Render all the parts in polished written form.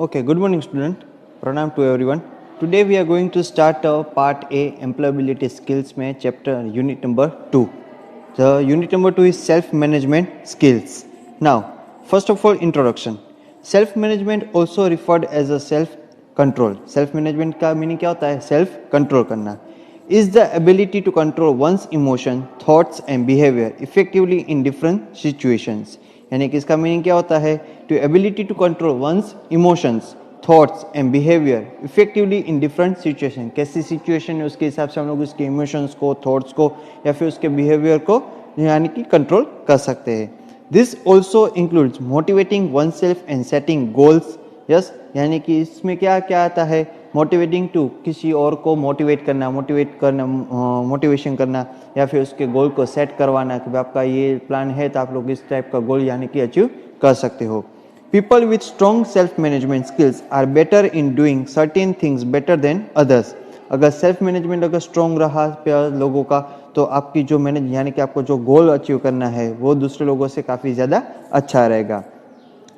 Okay, good morning student. Pranam to everyone. Today we are going to start part A employability skills में chapter unit number 2. The unit number 2 is self-management skills. Now, first of all introduction. Self-management also referred as a self-control. Self-management का meaning क्या होता है? Self-control करना. Is the ability to control one's emotion, thoughts and behavior effectively in different situations. यानी कि इसका meaning क्या होता है? To ability to control one's emotions, thoughts and behaviour effectively in different situation. कैसी सिचुएशन है उसके हिसाब से हम लोग उसके इमोशंस को, थॉट्स को या फिर उसके बिहेवियर को यानी कि कंट्रोल कर सकते हैं. This also includes motivating one self and setting goals. Yes, यानी कि इसमें क्या क्या आता है? मोटिवेटिंग टू किसी और को मोटिवेट करना, मोटिवेशन करना या फिर उसके गोल को सेट करवाना कि आपका ये प्लान है तो आप लोग इस टाइप का गोल यानी कि अचीव कर सकते हो. People with strong self management skills are better in doing certain things better than others. अगर सेल्फ मैनेजमेंट अगर स्ट्रॉन्ग रहा लोगों का तो आपकी जो मैनेज यानी कि आपको जो गोल अचीव करना है वो दूसरे लोगों से काफ़ी ज़्यादा अच्छा रहेगा.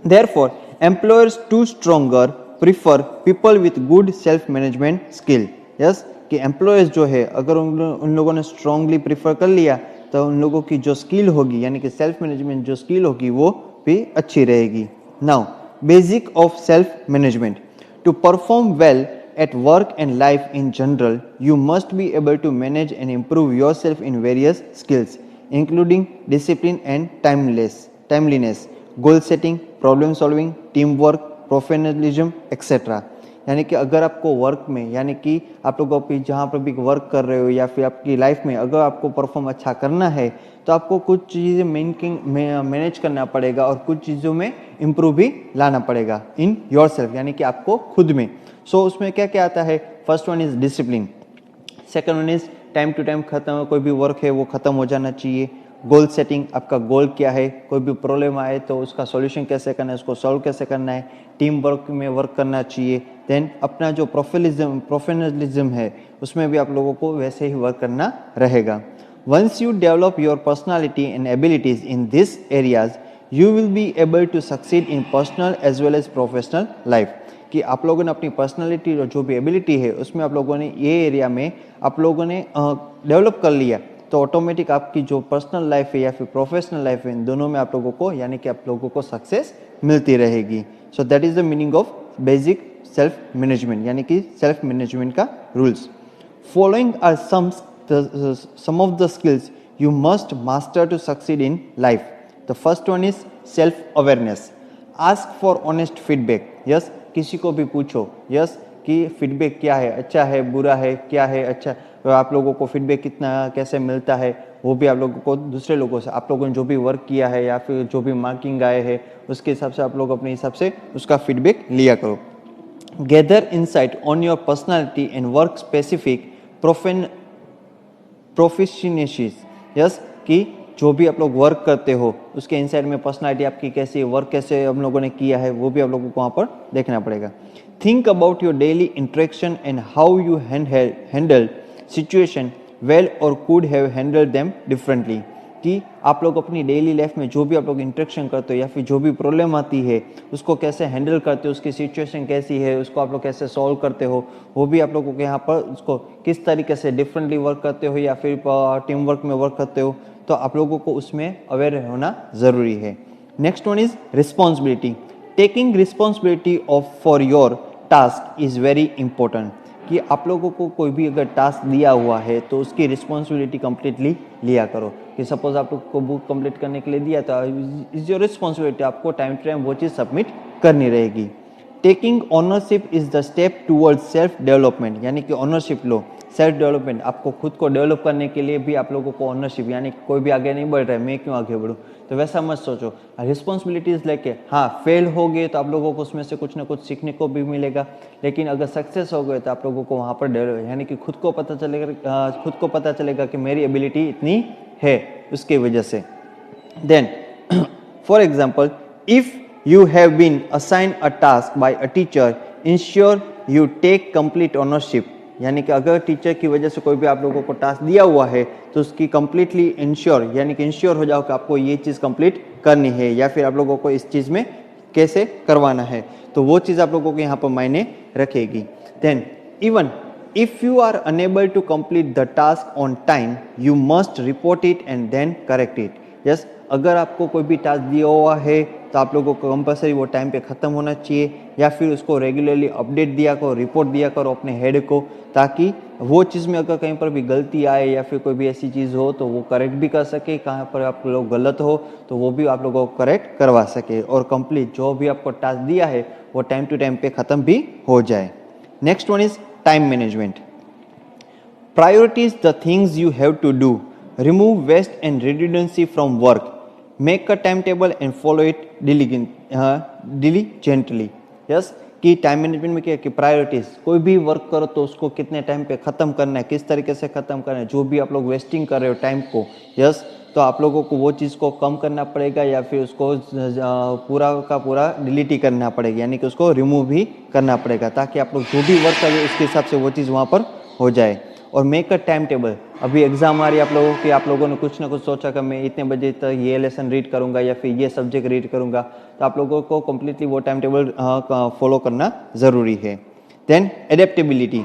Therefore, employers too stronger prefer people with good self management skill. Yes, कि employers जो है अगर उन लोगों ने strongly prefer कर लिया तो उन लोगों की जो skill होगी यानी कि self management जो skill होगी वो भी अच्छी रहेगी. Now, basic of self management. To perform well at work and life in general, you must be able to manage and improve yourself in various skills, including discipline and timeliness, goal setting, problem solving, team work, professionalism etcetera. यानी कि अगर आपको work में यानी कि आप लोगों को जहाँ पर भी वर्क कर रहे हो या फिर आपकी लाइफ में अगर आपको परफॉर्म अच्छा करना है तो आपको कुछ चीज़ें मैनेज करना पड़ेगा और कुछ चीज़ों में इम्प्रूव भी लाना पड़ेगा इन योर सेल्फ यानी कि आपको खुद में. सो उसमें क्या क्या आता है? First one is discipline, second one is time to time खत्म, कोई भी वर्क है वो खत्म हो जाना चाहिए. गोल सेटिंग, आपका गोल क्या है, कोई भी प्रॉब्लम आए तो उसका सॉल्यूशन कैसे करना है, उसको सॉल्व कैसे करना है. टीम वर्क में वर्क करना चाहिए. देन अपना जो प्रोफेशनलिज्म है उसमें भी आप लोगों को वैसे ही वर्क करना रहेगा. Once you develop your personality and abilities in this areas you will be able to succeed in personal as well as professional life. कि आप लोगों ने अपनी पर्सनालिटी और जो भी एबिलिटी है उसमें आप लोगों ने ये एरिया में आप लोगों ने डेवलप कर लिया तो ऑटोमेटिक आपकी जो पर्सनल लाइफ है या फिर प्रोफेशनल लाइफ है इन दोनों में आप लोगों को यानी कि आप लोगों को सक्सेस मिलती रहेगी. So that is the meaning of basic self management यानी कि सेल्फ मैनेजमेंट का rules. Following are some of the skills you must master to succeed in life. The first one is self awareness. Ask for honest feedback. Yes, किसी को भी पूछो yes कि feedback क्या है, अच्छा है, बुरा है, क्या है, अच्छा तो आप लोगों को फीडबैक कितना कैसे मिलता है वो भी आप लोगों को दूसरे लोगों से आप लोगों ने जो भी वर्क किया है या फिर जो भी मार्किंग आए हैं उसके हिसाब से आप लोग अपने हिसाब से उसका फीडबैक लिया करो. Gather insight on your personality and work specific proficiencies. Yes, कि जो भी आप लोग वर्क करते हो उसके इनसाइड में पर्सनालिटी आपकी कैसी है, वर्क कैसे हम लोगों ने किया है वो भी आप लोगों को वहाँ पर देखना पड़ेगा. Think about your daily interaction and how you handle situation well or could have handled them differently. कि आप लोग अपनी डेली लाइफ में जो भी आप लोग इंटरेक्शन करते हो या फिर जो भी प्रॉब्लम आती है उसको कैसे हैंडल करते हो, उसकी सिचुएशन कैसी है, उसको आप लोग कैसे सॉल्व करते हो वो भी आप लोगों के यहाँ पर उसको किस तरीके से डिफरेंटली वर्क करते हो या फिर टीम वर्क में वर्क करते हो तो आप लोगों को उसमें अवेयर होना ज़रूरी है. Next one is responsibility. Taking responsibility of for your task is very important. कि आप लोगों को कोई भी अगर टास्क दिया हुआ है तो उसकी रिस्पॉन्सिबिलिटी कंप्लीटली लिया करो. कि सपोज आप लोग को बुक कंप्लीट करने के लिए दिया तो इज योर रिस्पॉन्सिबिलिटी, आपको टाइम टू टाइम वो चीज़ सबमिट करनी रहेगी. Taking ownership is the step towards self development. यानी कि ऑनरशिप लो, सेल्फ डेवलपमेंट, आपको खुद को डेवलप करने के लिए भी आप लोगों को ऑनरशिप यानी कोई भी आगे नहीं बढ़ रहा है मैं क्यों आगे बढ़ूँ तो वैसा मत सोचो. रिस्पॉन्सिबिलिटीज़ लेके हाँ फेल हो गए तो आप लोगों को उसमें से कुछ ना कुछ सीखने को भी मिलेगा, लेकिन अगर सक्सेस हो गए तो आप लोगों को वहाँ पर डेवलप यानी कि खुद को पता चलेगा कि मेरी एबिलिटी इतनी है उसकी वजह से. Then for example if you have been assigned a task by a teacher, ensure you take complete ownership. यानी कि अगर टीचर की वजह से कोई भी आप लोगों को टास्क दिया हुआ है तो उसकी कंप्लीटली इंश्योर यानी कि इंश्योर हो जाओ कि आपको ये चीज़ कंप्लीट करनी है या फिर आप लोगों को इस चीज़ में कैसे करवाना है. तो वो चीज़ आप लोगों को यहाँ पर मायने रखेगी। Then even if you are unable to complete the task on time you must report it and then correct it. Yes, अगर आपको कोई भी टास्क दिया हुआ है तो आप लोगों को कंपलसरी वो टाइम पे ख़त्म होना चाहिए, या फिर उसको रेगुलरली अपडेट दिया करो, रिपोर्ट दिया करो अपने हेड को, ताकि वो चीज़ में अगर कहीं पर भी गलती आए या फिर कोई भी ऐसी चीज़ हो तो वो करेक्ट भी कर सके, कहाँ पर आप लोग गलत हो तो वो भी आप लोगों को करेक्ट करवा सके, और कंप्लीट जो भी आपको टास्क दिया है वो टाइम टू टाइम पे ख़त्म भी हो जाए। Next one is time management. Prioritize the things you have to do. Remove waste and redundancy from work. Make a timetable and follow it diligently. Yes, कि टाइम मैनेजमेंट में क्या है कि प्रायोरिटीज, कोई भी वर्क करो तो उसको कितने टाइम पे ख़त्म करना है, किस तरीके से ख़त्म करना है, जो भी आप लोग वेस्टिंग कर रहे हो टाइम को, यस, तो आप लोगों को वो चीज़ को कम करना पड़ेगा या फिर उसको पूरा का पूरा डिलीट ही करना पड़ेगा, यानी कि उसको रिमूव ही करना पड़ेगा, ताकि आप लोग जो भी वर्क करें उसके हिसाब से वो चीज़ वहाँ पर हो जाए। और मेक अ टाइम टेबल। अभी एग्जाम आ रही है आप लोगों की, आप लोगों ने कुछ ना कुछ सोचा कि मैं इतने बजे तक ये लेसन रीड करूंगा या फिर ये सब्जेक्ट रीड करूंगा, तो आप लोगों को कम्प्लीटली वो टाइम टेबल फॉलो करना ज़रूरी है। Then adaptability,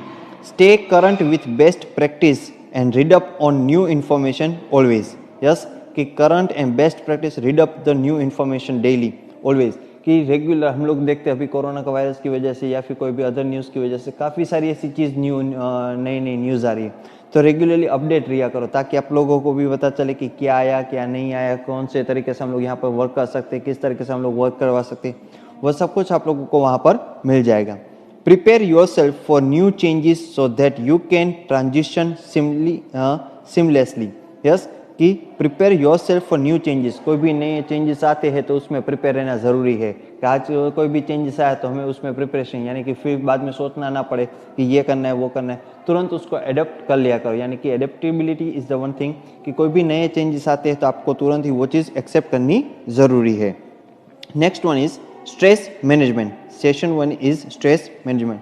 stay current with best practice and read up on new information always. Yes, कि current and best practice, read up the new information daily always, कि रेगुलर हम लोग देखते हैं अभी कोरोना का वायरस की वजह से या फिर कोई भी अदर न्यूज़ की वजह से काफ़ी सारी ऐसी चीज़ नई नई न्यूज़ आ रही है, तो रेगुलरली अपडेट रिया करो, ताकि आप लोगों को भी पता चले कि क्या आया क्या नहीं आया, कौन से तरीके से हम लोग यहाँ पर वर्क कर सकते हैं, किस तरीके से हम लोग वर्क करवा सकते हैं, वह सब कुछ आप लोगों को वहाँ पर मिल जाएगा। Prepare yourself for new changes so that you can transition seamlessly. Yes, कि prepare yourself for new changes, कोई भी नए चेंजेस आते हैं तो उसमें प्रिपेयर रहना ज़रूरी है, कि आज कोई भी चेंजेस आया तो हमें उसमें प्रिपरेशन, यानी कि फिर बाद में सोचना ना पड़े कि ये करना है वो करना है, तुरंत उसको एडेप्ट कर लिया करो, यानी कि adaptability is the one thing, कि कोई भी नए चेंजेस आते हैं तो आपको तुरंत ही वो चीज़ एक्सेप्ट करनी ज़रूरी है। Next one is stress management. Session one is stress management.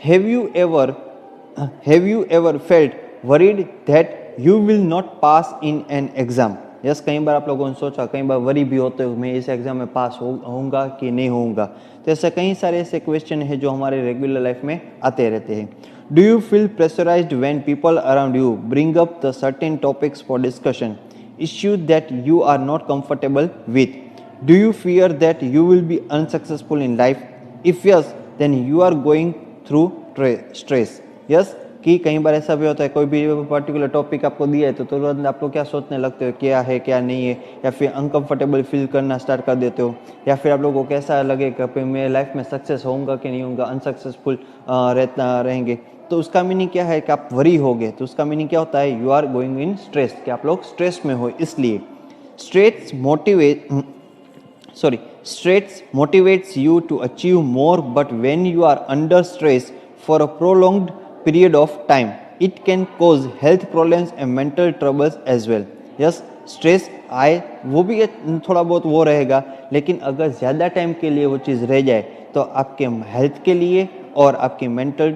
Have you ever felt worried that you will not pass in an exam. Yes, कई बार आप लोगों ने सोचा, कई बार वरी भी होते हो मैं इस एग्जाम में पास होऊंगा कि नहीं होऊंगा, तो ऐसे कई सारे ऐसे क्वेश्चन हैं जो हमारे रेगुलर लाइफ में आते रहते हैं। Do you feel pressurised when people around you bring up the certain topics for discussion, issue that you are not comfortable with? Do you fear that you will be unsuccessful in life? If yes then you are going through stress. Yes, कि कई बार ऐसा भी होता है, कोई भी particular topic आपको दिया है तो तुरंत आप लोग क्या सोचने लगते हो, क्या है क्या नहीं है, या फिर अनकंफर्टेबल फील करना स्टार्ट कर देते हो, या फिर आप लोगों को कैसा लगेगा कि मैं लाइफ में सक्सेस होऊंगा कि नहीं होऊंगा, अनसक्सेसफुल रहेंगे, तो उसका मीनिंग क्या है कि आप वरी हो गए, तो उसका मीनिंग क्या होता है, you are going in stress, कि आप लोग स्ट्रेस में हो। इसलिए stress motivates you to achieve more, but when you are under stress for a prolonged period of time it can cause health problems and mental troubles as well. yes, stress आए वो भी थोड़ा बहुत वो रहेगा, लेकिन अगर ज़्यादा टाइम के लिए वो चीज़ रह जाए तो आपके हेल्थ के लिए और आपकी मेंटल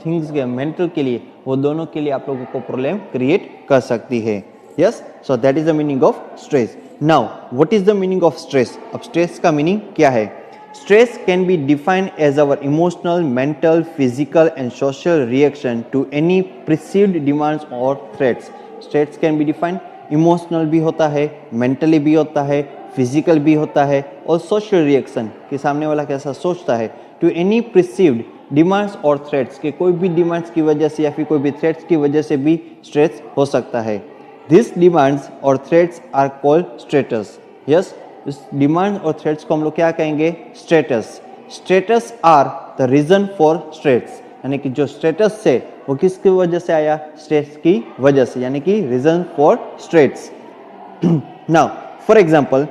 थिंग्स के मेंटल के लिए, वो दोनों के लिए आप लोगों को प्रॉब्लम क्रिएट कर सकती है। Yes, so that is the meaning of stress. Now what is the meaning of stress? अब स्ट्रेस का मीनिंग क्या है? Stress can be defined as our emotional, mental, physical and social reaction to any perceived demands or threats. Stress can be defined emotional भी होता है, mentally भी होता है, फिजिकल भी होता है, और सोशल रिएक्शन कि सामने वाला कैसा सोचता है, टू एनी प्रिसीव्ड डिमांड्स और थ्रेट्स के कोई भी डिमांड्स की वजह से या फिर कोई भी थ्रेट्स की वजह से भी स्ट्रेस हो सकता है। दिस डिमांड्स और threats are called status. Yes, इस डिमांड और थ्रेट्स को हम लोग क्या कहेंगे? Status. Status are the reason for stress, यानी कि जो स्टेटस है वो किसकी वजह से आया? स्ट्रेस की वजह से, यानी कि reason for stress. Now for example,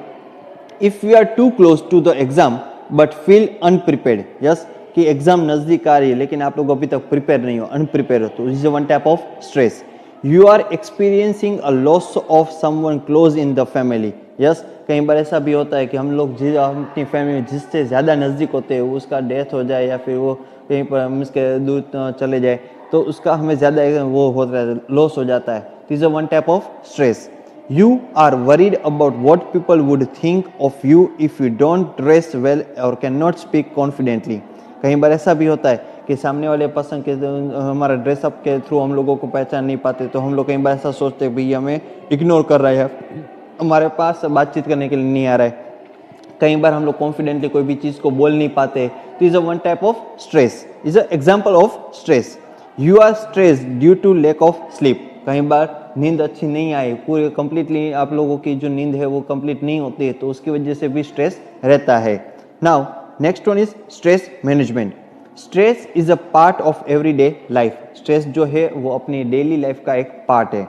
if you are too close to the exam but feel unprepared. Yes, कि एग्जाम नजदीक आ रही है लेकिन आप लोग अभी तक प्रिपेयर नहीं हो, अनप्रिपेयर हो, तो this is one type of stress. You are experiencing a loss of someone close in the family. Yes, कई बार ऐसा भी होता है कि हम लोग अपनी फैमिली में जिससे ज़्यादा नज़दीक होते हैं उसका डेथ हो जाए या फिर वो कहीं पर उसके दूर चले जाए तो उसका हमें ज़्यादा वो होता है, लॉस हो जाता है। This is one type of stress. You are worried about what people would think of you if you don't dress well or cannot speak confidently. कई बार ऐसा भी होता है कि सामने वाले पर्सन के हमारा ड्रेसअप के थ्रू हम लोगों को पहचान नहीं पाते, तो हम लोग कई बार ऐसा सोचते हैं भाई हमें इग्नोर कर रहा है, हमारे पास बातचीत करने के लिए नहीं आ रहा है। कई बार हम लोग कॉन्फिडेंटली कोई भी चीज़ को बोल नहीं पाते, तो is a one type of stress, is a example of stress. You are stress due to lack of sleep. कई बार नींद अच्छी नहीं आई, पूरे कंप्लीटली आप लोगों की जो नींद है वो कंप्लीट नहीं होती है, तो उसकी वजह से भी स्ट्रेस रहता है। Now next one is stress management. Stress is a part of everyday life. Stress जो है वो अपनी डेली लाइफ का एक पार्ट है।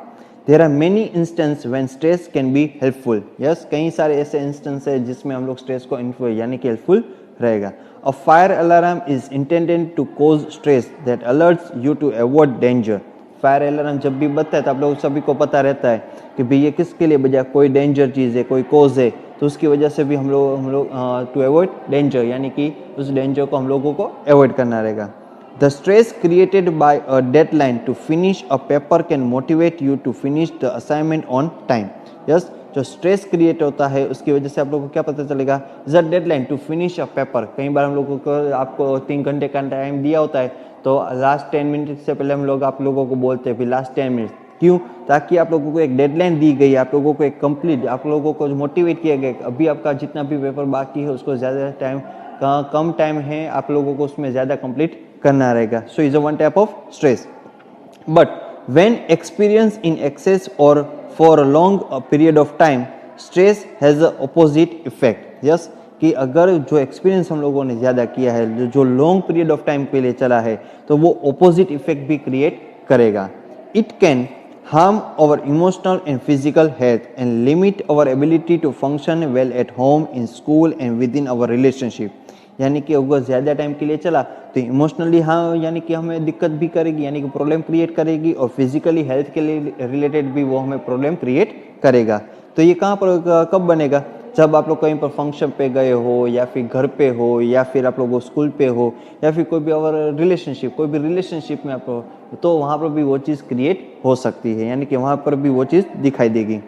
There are many instance when stress can be helpful. Yes, कई सारे ऐसे इंस्टेंस है जिसमें हम लोग स्ट्रेस को यानी कि हेल्पफुल रहेगा। A fire alarm is intended to cause stress that alerts you to avoid danger. Fire alarm जब भी बजता है तो आप लोग सभी को पता रहता है कि भाई ये किसके लिए बजा, कोई डेंजर चीज़ है, कोई कोज है, तो उसकी वजह से भी हम लोग टू अवॉइड डेंजर, यानी कि उस डेंजर को हम लोगों को अवॉइड करना रहेगा। The stress created by a deadline to finish a paper can motivate you to finish the assignment on time. Yes, जो स्ट्रेस क्रिएट होता है उसकी वजह से आप लोगों को क्या पता चलेगा, the deadline to finish a paper. कई बार हम लोगों को आपको 3 घंटे का टाइम दिया होता है, तो लास्ट 10 मिनट से पहले हम लोग आप लोगों को बोलते हैं फिर लास्ट 10 मिनट, क्यों? ताकि आप लोगों को एक डेडलाइन दी गई, आप लोगों को एक कंप्लीट, आप लोगों को मोटिवेट किया गया, अभी आपका जितना भी पेपर बाकी है उसको ज़्यादा टाइम कम टाइम है, आप लोगों को उसमें ज़्यादा कंप्लीट करना रहेगा। So is a one type of stress. But when experience in excess or for a long period of time, stress has a opposite effect. Yes, कि अगर जो एक्सपीरियंस हम लोगों ने ज़्यादा किया है, जो लॉन्ग पीरियड ऑफ टाइम के लिए चला है, तो वो ऑपोजिट इफेक्ट भी क्रिएट करेगा। It can harm our emotional and physical health and limit our ability to function well at home, in school and within our relationship। यानी कि अगर ज़्यादा टाइम के लिए चला तो इमोशनली हाँ यानी कि हमें दिक्कत भी करेगी, यानी कि प्रॉब्लम क्रिएट करेगी, और फिजिकली हेल्थ के लिए रिलेटेड भी वो हमें प्रॉब्लम क्रिएट करेगा। तो ये कहाँ पर कब बनेगा, जब आप लोग कहीं पर फंक्शन पे गए हो, या फिर घर पे हो, या फिर आप लोग स्कूल पे हो, या फिर कोई भी और रिलेशनशिप, कोई भी रिलेशनशिप में आप लोग, तो वहाँ पर भी वो चीज़ क्रिएट हो सकती है, यानी कि वहाँ पर भी वो चीज़ दिखाई देगी।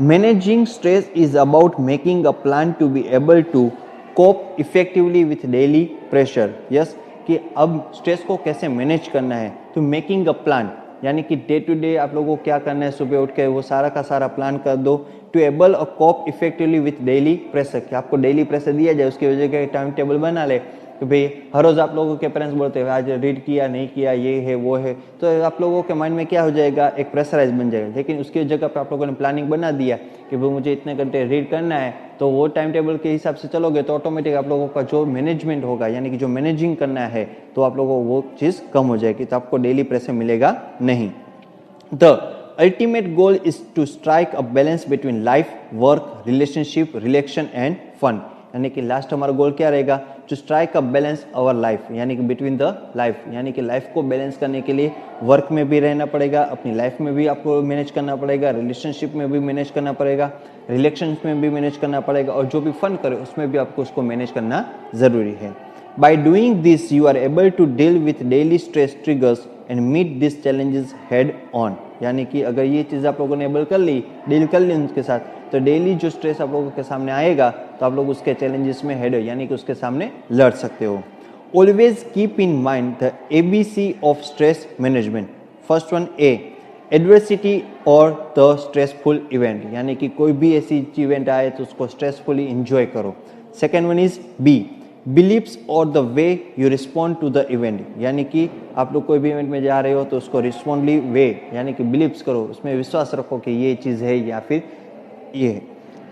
Managing stress is about making a plan to be able to cope effectively with daily pressure. Yes, कि अब स्ट्रेस को कैसे मैनेज करना है, तो मेकिंग अ प्लान, यानी कि डे टू डे आप लोगों को क्या करना है, सुबह उठ के वो सारा का सारा प्लान कर दो। To able a cope effectively with daily pressure, कि आपको डेली प्रेशर दिया जाए, उसकी वजह का टाइम टेबल बना ले कि भाई हर रोज़ आप लोगों के पेरेंट्स बोलते हैं आज रीड किया नहीं किया, ये है वो है, तो आप लोगों के माइंड में क्या हो जाएगा, एक प्रेशराइज बन जाएगा। लेकिन उसकी जगह पे आप लोगों ने प्लानिंग बना दिया कि भाई मुझे इतने घंटे रीड करना है, तो वो टाइम टेबल के हिसाब से चलोगे तो ऑटोमेटिक आप लोगों का जो मैनेजमेंट होगा, यानी कि जो मैनेजिंग करना है, तो आप लोगों को वो चीज़ कम हो जाएगी, तो आपको डेली प्रेशर मिलेगा नहीं। The ultimate goal is to strike a balance between life, work, relationship, relaxation and fun. यानी कि लास्ट हमारा गोल क्या रहेगा, to strike a balance our life, यानी कि बिटवीन द लाइफ, यानी कि लाइफ को बैलेंस करने के लिए वर्क में भी रहना पड़ेगा, अपनी लाइफ में भी आपको मैनेज करना पड़ेगा, रिलेशनशिप में भी मैनेज करना पड़ेगा, रिलेक्शन में भी मैनेज करना पड़ेगा, और जो भी फन करे उसमें भी आपको उसको मैनेज करना ज़रूरी है। By doing this, you are able to deal with daily stress triggers and meet these challenges head on। यानी कि अगर ये चीज़ आप लोगों ने एबल कर ली, डील कर ली उनके साथ, तो डेली जो स्ट्रेस आप लोगों के सामने आएगा, तो आप लोग उसके चैलेंजेस में हेड यानी कि उसके सामने लड़ सकते हो। Always keep in mind the ABC of stress management. First one A, adversity or the stressful event, यानी कि कोई भी ऐसी इवेंट आए तो उसको स्ट्रेसफुली इंजॉय करो। Second one is B, beliefs or the way you respond to the event, यानी कि आप लोग कोई भी इवेंट में जा रहे हो तो उसको रिस्पॉन्डली वे, यानी कि बिलीव्स करो, उसमें विश्वास रखो कि ये चीज़ है या फिर ये है।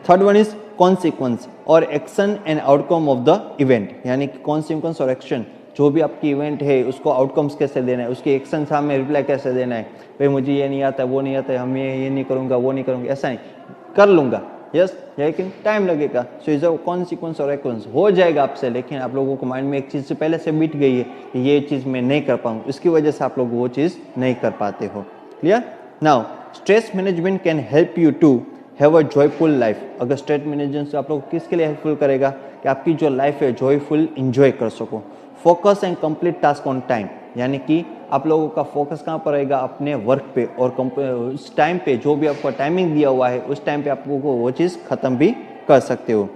थर्ड वन इज कॉन्सिक्वेंस और action and outcome of the event, यानी कि कॉन्सिक्वेंस और एक्शन, जो भी आपकी इवेंट है उसको आउटकम्स कैसे देना है, उसकी एक्शन सामने रिप्लाई कैसे देना है। भाई मुझे ये नहीं आता, वो नहीं आता, हम ये नहीं करूँगा, वो नहीं करूँगा, ऐसा नहीं, कर लूँगा यस, लेकिन टाइम लगेगा। सो इज अ कॉन्सिक्वेंस और एक्वेंस, हो जाएगा आपसे, लेकिन आप लोगों को माइंड में एक चीज़ से पहले से बीत गई है कि ये चीज़ मैं नहीं कर पाऊँ, इसकी वजह से आप लोग वो चीज़ नहीं कर पाते हो। Clear? Now stress management can help you to have a joyful life. अगर स्ट्रेस मैनेजमेंट आप लोग किसके लिए हेल्पफुल करेगा, कि आपकी जो लाइफ है जॉयफुल इंजॉय कर सको। Focus and complete task on time, यानी कि आप लोगों का फोकस कहाँ पर रहेगा, अपने वर्क पे, और उस टाइम पे जो भी आपका टाइमिंग दिया हुआ है उस टाइम पे आप लोगों को वो चीज़ खत्म भी कर सकते हो।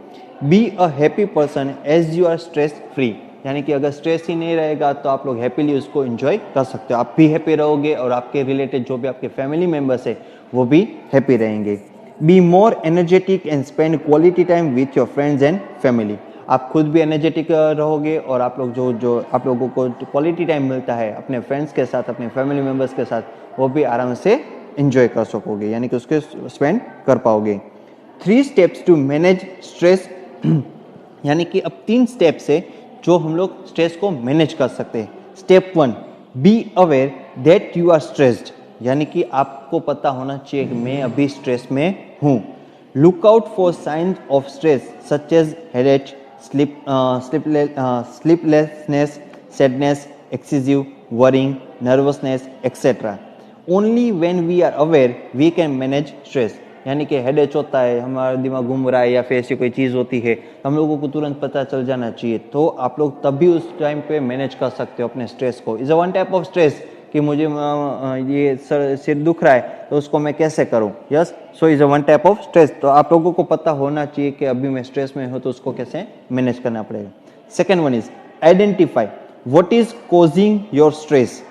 Be a happy person as you are stress free, यानी कि अगर स्ट्रेस ही नहीं रहेगा तो आप लोग हैप्पीली उसको एंजॉय कर सकते हो, आप भी हैप्पी रहोगे और आपके रिलेटेड जो भी आपके फैमिली मेम्बर्स है वो भी हैप्पी रहेंगे। Be more energetic and spend quality time with your friends and family, आप खुद भी एनर्जेटिक रहोगे और आप लोग जो आप लोगों को क्वालिटी टाइम मिलता है अपने फ्रेंड्स के साथ, अपने फैमिली मेम्बर्स के साथ, वो भी आराम से एंजॉय कर सकोगे, यानी कि उसके स्पेंड कर पाओगे। 3 स्टेप्स टू मैनेज स्ट्रेस, यानी कि अब 3 स्टेप्स है जो हम लोग स्ट्रेस को मैनेज कर सकते हैं। Step 1, be aware that you are stressed, यानी कि आपको पता होना चाहिए कि मैं अभी स्ट्रेस में हूँ। Look out for signs of stress such as headache, sleeplessness, sadness, excessive worrying, nervousness, etc. Only when we are aware we can manage stress, यानी कि हेडेक होता है, हमारा दिमाग घूम रहा है या फिर ऐसी कोई चीज़ होती है तो हम लोगों को तुरंत पता चल जाना चाहिए, तो आप लोग तब भी उस टाइम पे मैनेज कर सकते हो अपने स्ट्रेस को। Is a one type of stress कि मुझे ये सिर दुख रहा है तो उसको मैं कैसे करूं, yes, so is a one type of stress, तो आप लोगों को पता होना चाहिए कि अभी मैं स्ट्रेस में हूं तो उसको कैसे मैनेज करना पड़ेगा। Second one is identify what is causing your stress,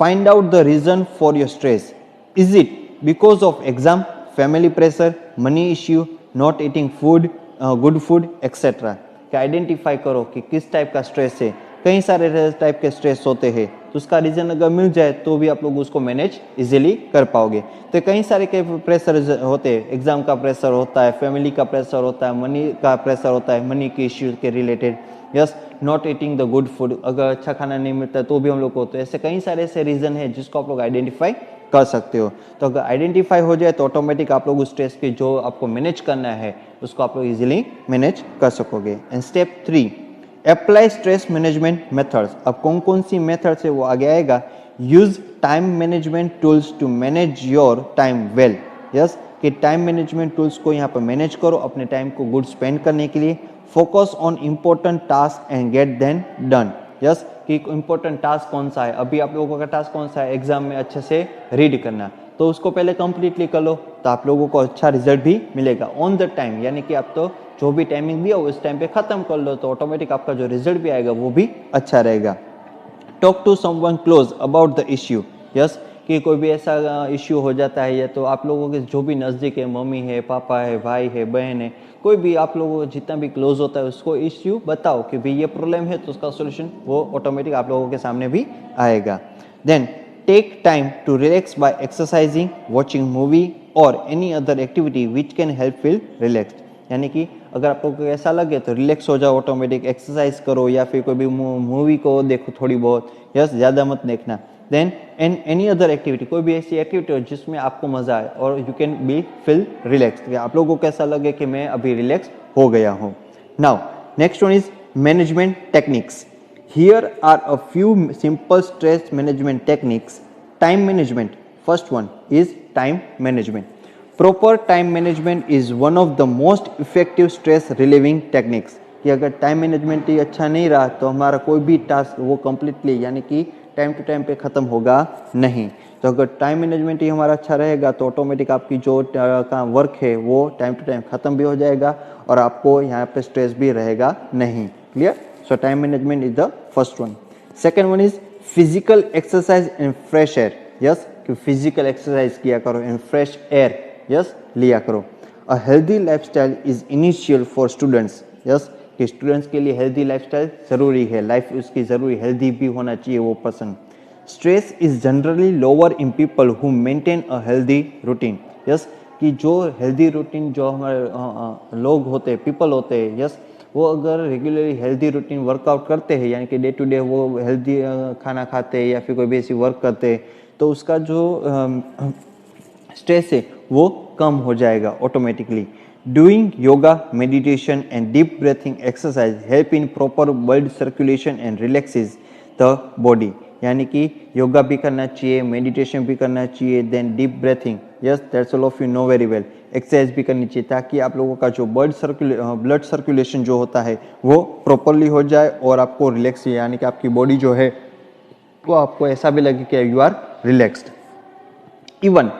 find out the reason for your stress, is it because of exam, family pressure, money issue, not eating food, good food, etcetera. कि identify करो कि किस type का stress है, कई सारे type के stress होते हैं, तो उसका रीजन अगर मिल जाए तो भी आप लोग उसको मैनेज इजीली कर पाओगे। तो कई सारे के प्रेशर होते हैं, एग्जाम का प्रेशर होता है, फैमिली का प्रेशर होता है, मनी का प्रेशर होता है, मनी के इश्यूज के related, yes, not eating the good food, अगर अच्छा खाना नहीं मिलता तो भी हम लोग को, तो ऐसे कई सारे ऐसे रीजन है जिसको आप लोग आइडेंटिफाई कर सकते हो। तो अगर आइडेंटिफाई हो जाए तो ऑटोमेटिक आप लोग उस स्ट्रेस की जो आपको मैनेज करना है उसको आप लोग इजीली मैनेज कर सकोगे। And step 3, apply stress management methods. अब कौन कौन सी मेथड से वो आगे आएगा, use time management tools to manage your time well, yes, कि टाइम मैनेजमेंट टूल्स को यहाँ पर मैनेज करो अपने टाइम को गुड स्पेंड करने के लिए। Focus on important task and get then done, yes, कि इम्पोर्टेंट टास्क कौन सा है, अभी आप लोगों का टास्क कौन सा है, एग्जाम में अच्छे से रीड करना, तो उसको पहले कंप्लीटली कर लो तो आप लोगों को अच्छा रिजल्ट भी मिलेगा ऑन द टाइम, यानी कि आप तो जो भी टाइमिंग दिया उस टाइम पे खत्म कर लो तो ऑटोमेटिक आपका जो रिजल्ट भी आएगा वो भी अच्छा रहेगा। Talk to someone close about the issue, yes, कि कोई भी ऐसा इश्यू हो जाता है या तो आप लोगों के जो भी नज़दीक है, मम्मी है, पापा है, भाई है, बहन है, कोई भी आप लोगों को जितना भी क्लोज होता है उसको इश्यू बताओ कि भाई ये प्रॉब्लम है, तो उसका सोल्यूशन वो ऑटोमेटिक आप लोगों के सामने भी आएगा। Then take time to relax by exercising, watching movie or any other activity which can help feel relaxed, यानी कि अगर आप लोगों को ऐसा लगे तो रिलैक्स हो जाओ, ऑटोमेटिक एक्सरसाइज करो या फिर कोई भी मूवी को देखो थोड़ी बहुत, यस, ज़्यादा मत देखना। Then and any other activity, कोई भी ऐसी एक्टिविटी हो जिसमें आपको मजा आए और you can be feel relax, आप लोगों को ऐसा लगे कि मैं अभी रिलैक्स हो गया हूँ। Now next one is management techniques. Here are a few simple stress management techniques. Time management, first one is time management. Proper time management is one of the most effective stress relieving techniques, कि अगर time management ही अच्छा नहीं रहा तो हमारा कोई भी task वो कंप्लीटली यानी कि टाइम टू टाइम पे ख़त्म होगा नहीं। तो अगर टाइम मैनेजमेंट ही हमारा अच्छा रहेगा तो ऑटोमेटिक आपकी जो का वर्क है वो टाइम टू टाइम ख़त्म भी हो जाएगा और आपको यहाँ पे स्ट्रेस भी रहेगा नहीं। Clear? So time management is the first one. Second one is physical exercise and fresh air. Yes, कि फिजिकल एक्सरसाइज किया करो एंड फ्रेश एयर यस लिया करो। A healthy lifestyle is initial for students. Yes, कि students के लिए healthy lifestyle जरूरी है, लाइफ उसकी जरूरी हेल्दी भी होना चाहिए वो person. Stress is generally lower in people who maintain a healthy routine. Yes, कि जो हेल्दी रूटीन जो हमारे लोग होते हैं, पीपल होते हैं, यस, वो अगर रेगुलरली हेल्दी रूटीन वर्कआउट करते हैं यानी कि डे टू डे वो हेल्दी खाना खाते हैं या फिर कोई भी ऐसी वर्क करते हैं तो उसका जो स्ट्रेस है वो कम हो जाएगा automatically. Doing yoga, meditation and deep breathing exercise help in proper blood circulation and relaxes the body. यानी कि योगा भी करना चाहिए, मेडिटेशन भी करना चाहिए, then deep breathing, yes that's all of you know very well, exercise भी करनी चाहिए ताकि आप लोगों का जो ब्लड सर्कुलेशन जो होता है वो प्रॉपरली हो जाए और आपको रिलैक्स यानी कि आपकी बॉडी जो है वो आपको ऐसा भी लगे कि you are relaxed. Even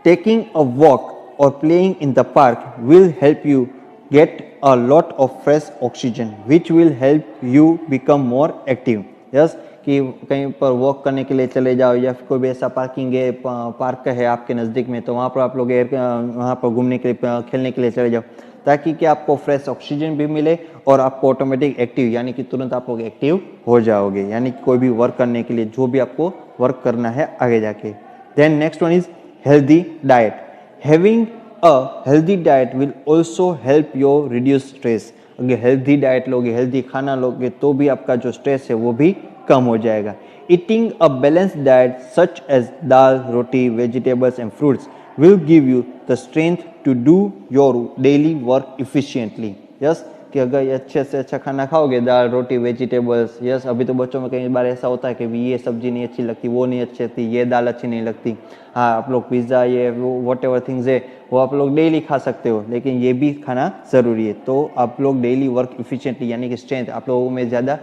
taking a walk or playing in the park will help you get a lot of fresh oxygen which will help you become more active। Yes कि कहीं पर वॉक करने के लिए चले जाओ या फिर कोई भी ऐसा पार्किंग है, पार्क है आपके नज़दीक में, तो वहाँ पर आप लोग वहाँ पर घूमने के लिए, खेलने के लिए चले जाओ, ताकि कि आपको फ्रेश ऑक्सीजन भी मिले और आपको ऑटोमेटिक एक्टिव यानी कि तुरंत आप लोग एक्टिव हो जाओगे, यानी कि कोई भी वर्क करने के लिए जो भी आपको वर्क करना है आगे जाके। Then next one is healthy diet। Having a healthy diet will also help you reduce stress। अगर हेल्दी डाइट लोगे, हेल्दी खाना लोगे, तो भी आपका जो स्ट्रेस है वो भी कम हो जाएगा। Eating a balanced diet such as dal, roti, vegetables and fruits will give you the strength to do your daily work efficiently। Yes कि अगर ये अच्छे से अच्छा खाना खाओगे, दाल, रोटी, वेजिटेबल्स, यस अभी तो बच्चों में कई बार ऐसा होता है कि भी ये सब्जी नहीं अच्छी लगती, वो नहीं अच्छी लगती, ये दाल अच्छी नहीं लगती। हाँ, आप लोग पिज़्ज़ा ये वो वॉट एवर थिंग्स है वो आप लोग डेली खा सकते हो, लेकिन ये भी खाना ज़रूरी है। तो आप लोग डेली वर्क इफिशिएंटली यानी कि स्ट्रेंथ आप लोगों में ज़्यादा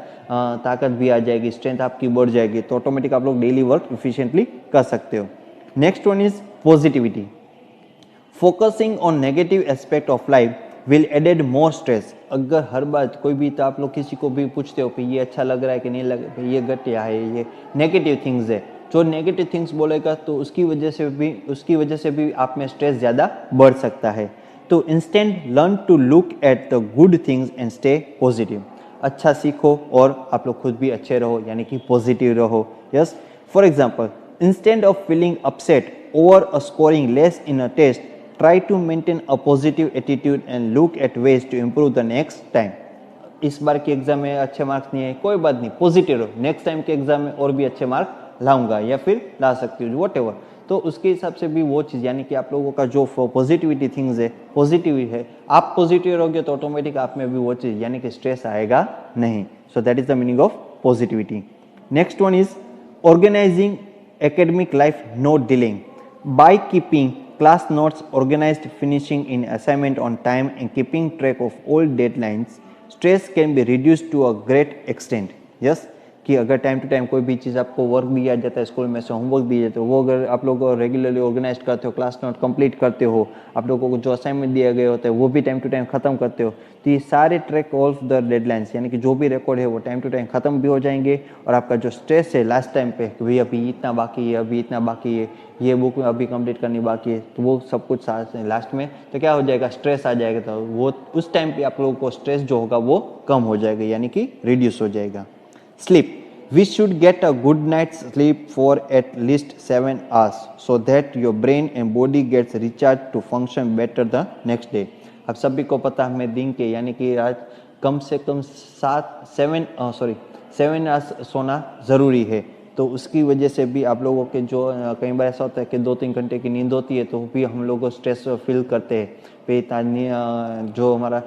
ताकत भी आ जाएगी, स्ट्रेंथ आपकी बढ़ जाएगी, तो ऑटोमेटिक आप लोग डेली वर्क इफिशिएंटली कर सकते हो। Next one is positivity. Focusing on negative aspect of life will added more stress. अगर हर बात कोई भी, तो आप लोग किसी को भी पूछते हो कि ये अच्छा लग रहा है कि नहीं लग रहा है, ये घटिया है, ये नेगेटिव थिंग्स है, जो नेगेटिव थिंग्स बोलेगा तो उसकी वजह से भी आप में स्ट्रेस ज़्यादा बढ़ सकता है। तो instant learn to look at the good things and stay positive. अच्छा सीखो और आप लोग खुद भी अच्छे रहो, यानी कि पॉजिटिव रहो। Yes, for example, instant of feeling upset over a scoring less in a test, try to maintain a positive attitude and look at ways to improve the next time। इस बार के एग्जाम में अच्छे marks नहीं है, कोई बात नहीं, positive रहो, नेक्स्ट टाइम के एग्जाम में और भी अच्छे मार्क लाऊंगा या फिर ला सकती हूँ, वॉट एवर। तो उसके हिसाब से भी वो चीज़, यानी कि आप लोगों का जो पॉजिटिविटी थिंग्स है, पॉजिटिव है, आप पॉजिटिव रहोगे तो ऑटोमेटिक आप में भी वो चीज़ यानी कि स्ट्रेस आएगा नहीं। So that is the meaning of positivity. Next one is organising academic life, not delaying. By keeping class notes organized, finishing in assignment on time and keeping track of all deadlines, stress can be reduced to a great extent। yes कि अगर time to time कोई भी चीज़ आपको work दिया जाता है, school में से होमवर्क दिया जाता है, वो अगर आप लोग रेगुलरली ऑर्गेनाइज करते हो, क्लास नोट कंप्लीट करते हो, आप लोगों को जो असाइनमेंट दिया गया होता है वो भी टाइम टू टाइम खत्म करते हो, तो ये सारे ट्रैक ऑफ द डेडलाइंस यानी कि जो भी रिकॉर्ड है वो टाइम टू टाइम खत्म भी हो जाएंगे, और आपका जो स्ट्रेस है लास्ट टाइम पे कि भाई अभी इतना बाकी है, अभी इतना बाकी है, ये बुक अभी कंप्लीट करनी बाकी है, तो वो सब कुछ लास्ट में तो क्या हो जाएगा, स्ट्रेस आ जाएगा, तो वो उस टाइम पे आप लोगों को स्ट्रेस जो होगा वो कम हो जाएगा, यानी कि रिड्यूस हो जाएगा। Sleep, we should get a good night's sleep for at least 7 hours so that your brain and body gets recharged to function better the next day। अब सभी को पता है हमें दिन के यानी कि आज कम से कम 7 आवर्स सोना ज़रूरी है, तो उसकी वजह से भी आप लोगों के जो कई बार ऐसा होता है कि 2-3 घंटे की नींद होती है, तो भी हम लोग स्ट्रेस फील करते हैं, पे जो हमारा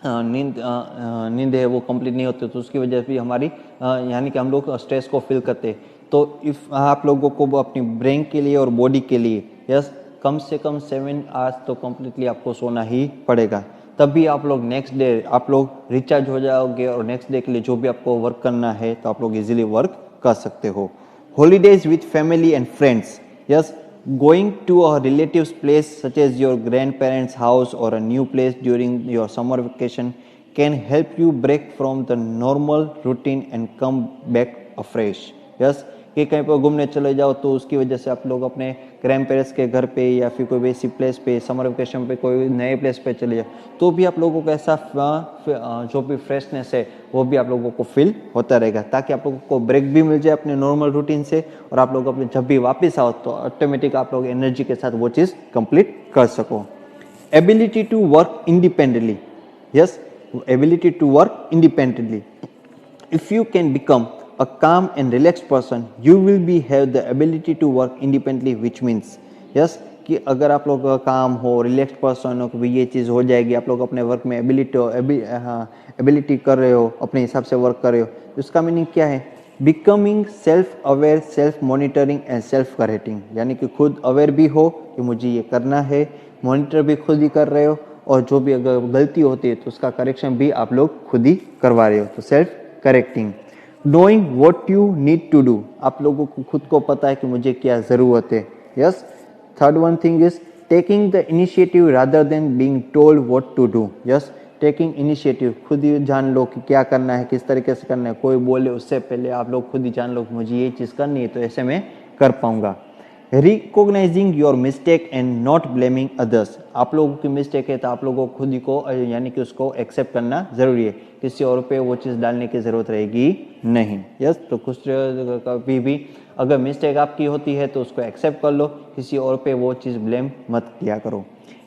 नींद है वो कंप्लीट नहीं होती, तो उसकी वजह से भी हमारी यानी कि हम लोग स्ट्रेस को फील करते हैं। तो इफ़ आप लोगों को अपनी ब्रेन के लिए और बॉडी के लिए यस कम से कम 7 आवर्स तो कम्प्लीटली आपको सोना ही पड़ेगा, तभी आप लोग नेक्स्ट डे आप लोग रिचार्ज हो जाओगे, और नेक्स्ट डे के लिए जो भी आपको वर्क करना है तो आप लोग इजीली वर्क कर सकते हो। Holidays with family and friends, yes going to a relative's place such as your grandparents' house or a new place during your summer vacation can help you break from the normal routine and come back afresh। yes कि कहीं पर घूमने चले जाओ तो उसकी वजह से आप लोग अपने ग्रैंड पेरेंट्स के घर पे या फिर कोई वैसी प्लेस पे समर वेकेशन पे कोई नए प्लेस पे चले जाओ, तो भी आप लोगों को ऐसा जो भी फ्रेशनेस है वो भी आप लोगों को फील होता रहेगा, ताकि आप लोगों को ब्रेक भी मिल जाए अपने नॉर्मल रूटीन से, और आप लोग अपने जब भी वापस आओ तो ऑटोमेटिक आप लोग एनर्जी के साथ वो चीज़ कंप्लीट कर सको। Ability to work independently, yes ability to work independently, if you can become a calm and relaxed person you will be have the ability to work independently, which means yes कि अगर आप लोग काम हो, relax person हो, कि ये चीज़ हो जाएगी, आप लोग अपने वर्क में एबिलिटी कर रहे हो, अपने हिसाब से वर्क कर रहे हो, उसका मीनिंग क्या है, becoming self aware, self monitoring and self correcting, यानी कि खुद अवेयर भी हो कि मुझे ये करना है, मॉनिटर भी खुद ही कर रहे हो, और जो भी अगर गलती होती है तो उसका करेक्शन भी आप लोग खुद ही करवा रहे हो, तो self correcting. knowing what you need to do, आप लोगों को खुद को पता है कि मुझे क्या ज़रूरत है. Yes. Third one thing is taking the initiative rather than being told what to do. Yes. Taking initiative, खुद ही जान लो कि क्या करना है, किस तरीके से करना है. कोई बोले उससे पहले आप लोग खुद ही जान लो कि मुझे ये चीज़ करनी है तो ऐसे मैं कर पाऊंगा. Recognising your mistake and not blaming others, आप लोगों की मिस्टेक है तो आप लोगों को खुद ही को यानी कि उसको एक्सेप्ट करना ज़रूरी है, किसी और पे वो चीज़ डालने की ज़रूरत रहेगी नहीं. यस. तो कुछ कभी भी अगर मिस्टेक आपकी होती है तो उसको एक्सेप्ट कर लो, किसी और पे वो चीज़ ब्लेम मत किया करो.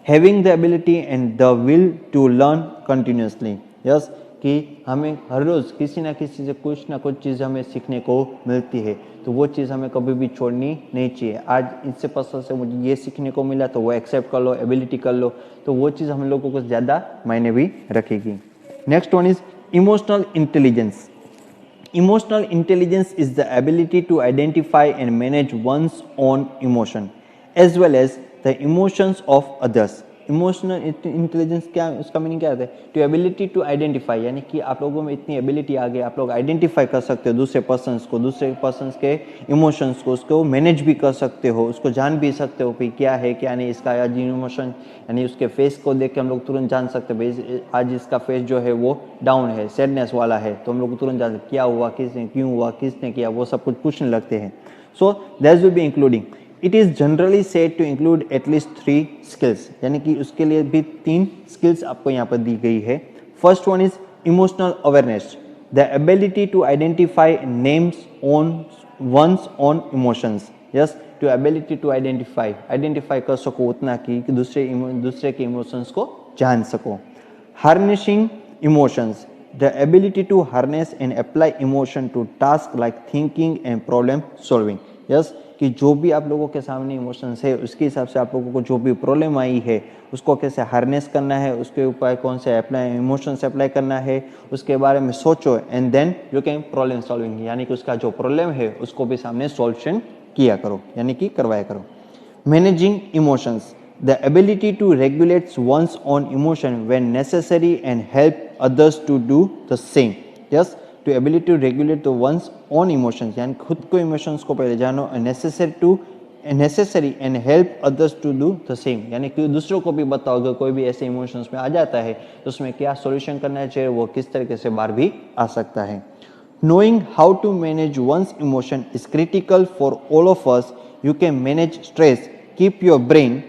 Having the ability and the will to learn continuously. Yes. कि हमें हर रोज़ किसी ना किसी से कुछ ना कुछ चीज़ हमें सीखने को मिलती है, तो वो चीज़ हमें कभी भी छोड़नी नहीं चाहिए. आज इससे पर्सन से मुझे ये सीखने को मिला तो वो एक्सेप्ट कर लो, एबिलिटी कर लो, तो वो चीज़ हम लोगों को ज़्यादा मायने भी रखेगी. Next one is emotional intelligence. Emotional intelligence is the ability to identify and manage one's own emotion as well as the emotions of others. Emotional intelligence क्या, उसका मीनिंग क्या होता है? टू एबिलिटी टू आइडेंटिफाई, यानी कि आप लोगों में इतनी एबिलिटी आ गई, आप लोग आइडेंटिफाई कर सकते हो दूसरे पर्सन्स को, दूसरे पर्सन्स के इमोशंस को, उसको मैनेज भी कर सकते हो, उसको जान भी सकते हो कि क्या है क्या नहीं. इसका आज इमोशन यानी उसके फेस को देख के हम लोग तुरंत जान सकते हैं भाई आज इसका फेस जो है वो डाउन है, सैडनेस वाला है, तो हम लोग तुरंत जान सकते क्या हुआ, किसने क्यों हुआ, किसने किया, वो सब कुछ पूछने लगते हैं. So that will be including. It is generally said to include at least 3 skills, यानी कि उसके लिए भी 3 स्किल्स आपको यहाँ पर दी गई है. First one is emotional awareness, the ability to identify names on one's own emotions. Yes. To ability to identify कर सको उतना कि दूसरे के इमोशंस को जान सको. Harnessing emotions, the ability to harness and apply emotion to task like thinking and problem solving. Yes. कि जो भी आप लोगों के सामने इमोशंस है उसके हिसाब से आप लोगों को जो भी प्रॉब्लम आई है उसको कैसे हार्नेस करना है, उसके उपाय कौन से अप्लाई इमोशंस अप्लाई करना है, उसके बारे में सोचो and then you can problem solving, यानी कि उसका जो प्रॉब्लम है उसको भी सामने सॉल्यूशन किया करो, यानी कि करवाया करो. Managing emotions, the ability to regulate one's own emotion when necessary and help others to do the same. Yes. To ability to regulate the one's own emotions, यानी खुद को इमोशंस को पहले जानो, necessary and help others to do the same, यानी कि दूसरों को भी बताओ अगर कोई भी ऐसे इमोशंस में आ जाता है तो उसमें क्या सॉल्यूशन करना चाहिए, वो किस तरीके से बाहर भी आ सकता है. Knowing how to manage one's emotion is critical for all of us. You can manage stress, keep your brain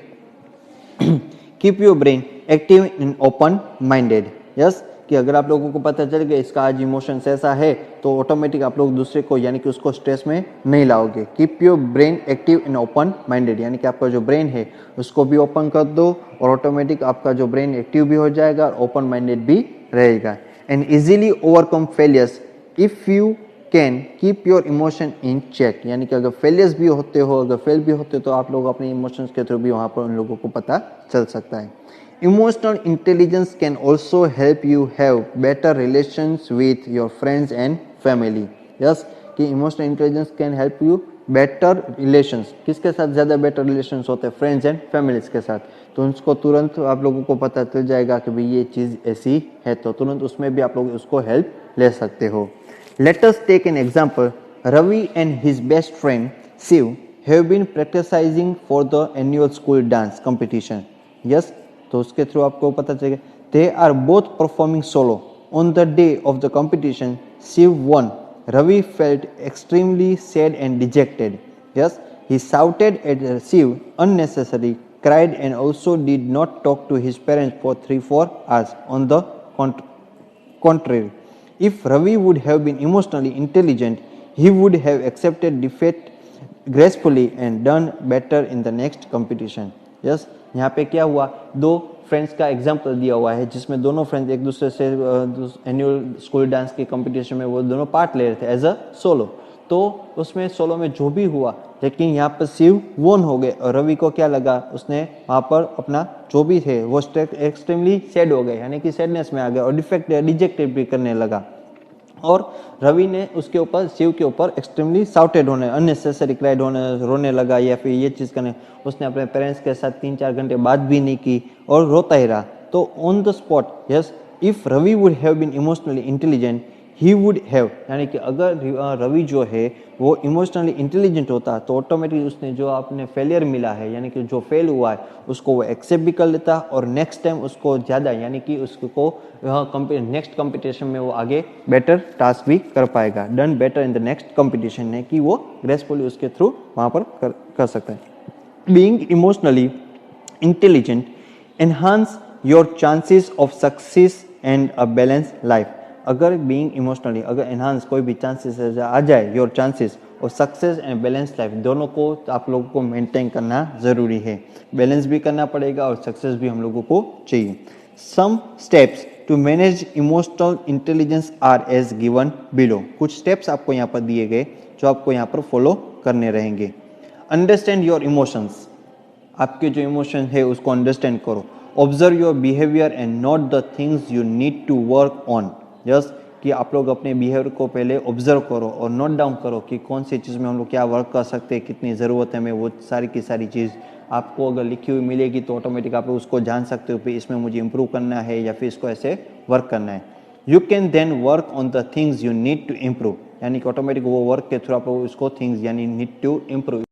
active and open minded. Yes. कि अगर आप लोगों को पता चल गया इसका आज इमोशंस ऐसा है तो ऑटोमेटिक आप लोग दूसरे को यानी कि उसको स्ट्रेस में नहीं लाओगे. Keep your brain active and open minded, यानी कि आपका जो ब्रेन है उसको भी ओपन कर दो और ऑटोमेटिक आपका जो ब्रेन एक्टिव भी हो जाएगा और ओपन माइंडेड भी रहेगा. And easily overcome failures if you can keep your emotion in check, यानी कि अगर फेलियर्स भी होते हो, अगर फेल भी होते हो तो आप लोग अपने इमोशंस के थ्रू भी वहाँ पर उन लोगों को पता चल सकता है. Emotional intelligence can also help you have better relations with your friends and family. Yes, कि emotional intelligence can help you better relations. किसके साथ ज़्यादा better relations होते हैं? Friends and families के साथ. तो उसको तुरंत आप लोगों को पता चल जाएगा कि भाई ये चीज़ ऐसी है, तो तुरंत उसमें भी आप लोग उसको हेल्प ले सकते हो. Let us take an example. Ravi and his best friend Shiv have been practicing for the annual school dance competition. Yes. तो उसके थ्रू आपको पता चलेगा they are both performing solo. On the day of the competition Shiv won. Ravi felt extremely sad and dejected. Yes. He shouted at Shiv unnecessarily, cried and also did not talk to his parents for 3-4 hours. On the contrary, if Ravi would have been emotionally intelligent, he would have accepted defeat gracefully and done better in the next competition. Yes. यहाँ पे क्या हुआ, 2 friends का example दिया हुआ है जिसमें दोनों फ्रेंड्स एक दूसरे से एनुअल स्कूल डांस के कंपटीशन में वो दोनों पार्ट ले रहे थे एज अ सोलो. तो उसमें सोलो में जो भी हुआ, लेकिन यहाँ पर शिव वोन हो गए और रवि को क्या लगा, उसने वहाँ पर अपना जो भी थे वो एक्सट्रीमली सैड हो गए, यानी कि सैडनेस में आ गए और डिजेक्टेड भी करने लगा. और रवि ने उसके ऊपर शिव के ऊपर एक्सट्रीमली साउटेड होने, अननेसेसरी क्राइड होने, रोने लगा या फिर ये चीज़ करने. उसने अपने पेरेंट्स के साथ 3-4 घंटे बात भी नहीं की और रोता ही रहा. तो on the spot, yes, if Ravi would have been emotionally intelligent he would have, यानी कि अगर रवि जो है वो इमोशनली इंटेलिजेंट होता तो ऑटोमेटिकली उसने जो आपने फेलियर मिला है यानी कि जो फेल हुआ है उसको वो एक्सेप्ट भी कर लेता और नेक्स्ट टाइम उसको ज़्यादा यानी कि उसको नेक्स्ट कंपटीशन में वो आगे बेटर टास्क भी कर पाएगा, done better in the next competition है कि वो ग्रेसफुली उसके थ्रू वहाँ पर कर सकता है। Being emotionally intelligent enhance your chances of success and a balance life. अगर बीइंग इमोशनली अगर एनहांस कोई भी चांसेस आ जाए, योर चांसेस और सक्सेस एंड बैलेंस लाइफ दोनों को आप लोगों को मेंटेन करना ज़रूरी है, बैलेंस भी करना पड़ेगा और सक्सेस भी हम लोगों को चाहिए। Some steps to manage emotional intelligence are as given below. कुछ स्टेप्स आपको यहाँ पर दिए गए जो आपको यहाँ पर फॉलो करने रहेंगे। अंडरस्टैंड योर इमोशंस, आपके जो इमोशन है उसको अंडरस्टैंड करो। Observe your behaviour and note the things you need to work on. Just कि आप लोग अपने बिहेवियर को पहले ऑब्जर्व करो और नोट डाउन करो कि कौन सी चीज़ में हम लोग क्या वर्क कर सकते हैं, कितनी ज़रूरत है हमें, वो सारी की सारी चीज़ आपको अगर लिखी हुई मिलेगी तो ऑटोमेटिक आप उसको जान सकते हो कि इसमें मुझे इंप्रूव करना है या फिर इसको ऐसे वर्क करना है। You can then work on the things you need to improve, यानी कि ऑटोमेटिक वो वर्क के थ्रू आप उसको थिंग्स यानी नीड टू इम्प्रूव